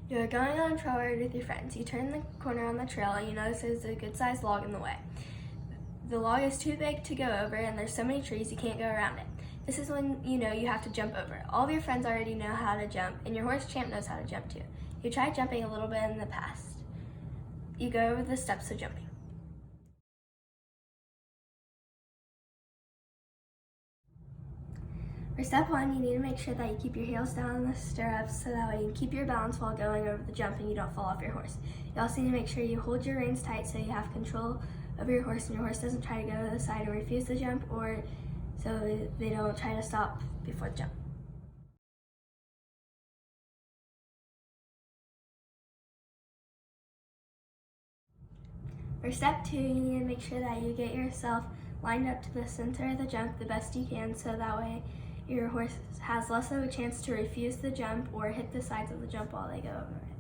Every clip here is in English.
You're going on a trail ride with your friends. You turn the corner on the trail and you notice there's a good-sized log in the way. The log is too big to go over and there's so many trees you can't go around it. This is when you know you have to jump over it. All of your friends already know how to jump and your horse Champ knows how to jump too. You tried jumping a little bit in the past. You go over the steps of jumping. For step one, you need to make sure that you keep your heels down in the stirrups so that way you can keep your balance while going over the jump and you don't fall off your horse. You also need to make sure you hold your reins tight so you have control over your horse and your horse doesn't try to go to the side and refuse the jump, or so they don't try to stop before the jump. For step two, you need to make sure that you get yourself lined up to the center of the jump the best you can so that way your horse has less of a chance to refuse the jump or hit the sides of the jump while they go over it.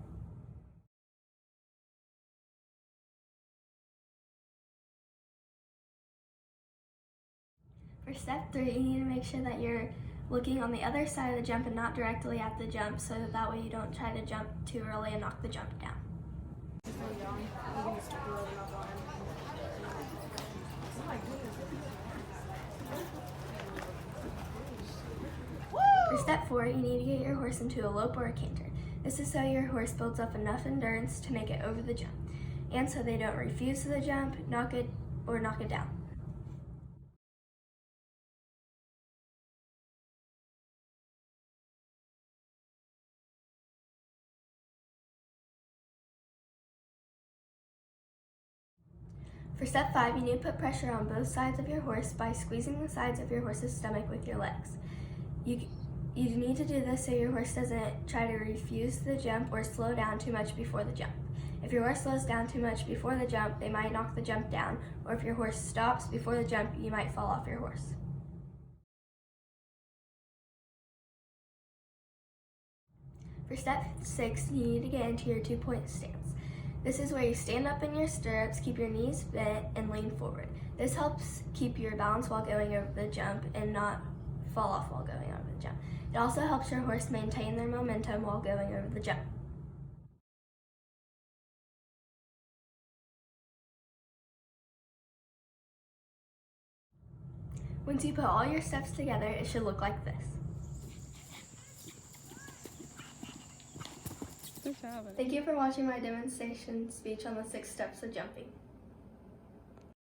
For step three, you need to make sure that you're looking on the other side of the jump and not directly at the jump so that way you don't try to jump too early and knock the jump down. For step four, you need to get your horse into a lope or a canter. This is so your horse builds up enough endurance to make it over the jump, and so they don't refuse the jump, knock it down. For step five, you need to put pressure on both sides of your horse by squeezing the sides of your horse's stomach with your legs. You need to do this so your horse doesn't try to refuse the jump or slow down too much before the jump. If your horse slows down too much before the jump, they might knock the jump down, or if your horse stops before the jump, you might fall off your horse. For step six, you need to get into your 2-point stance. This is where you stand up in your stirrups, keep your knees bent, and lean forward. This helps keep your balance while going over the jump and not fall off while going over the jump. It also helps your horse maintain their momentum while going over the jump. Once you put all your steps together, it should look like this. Thank you for watching my demonstration speech on the 6 steps of jumping.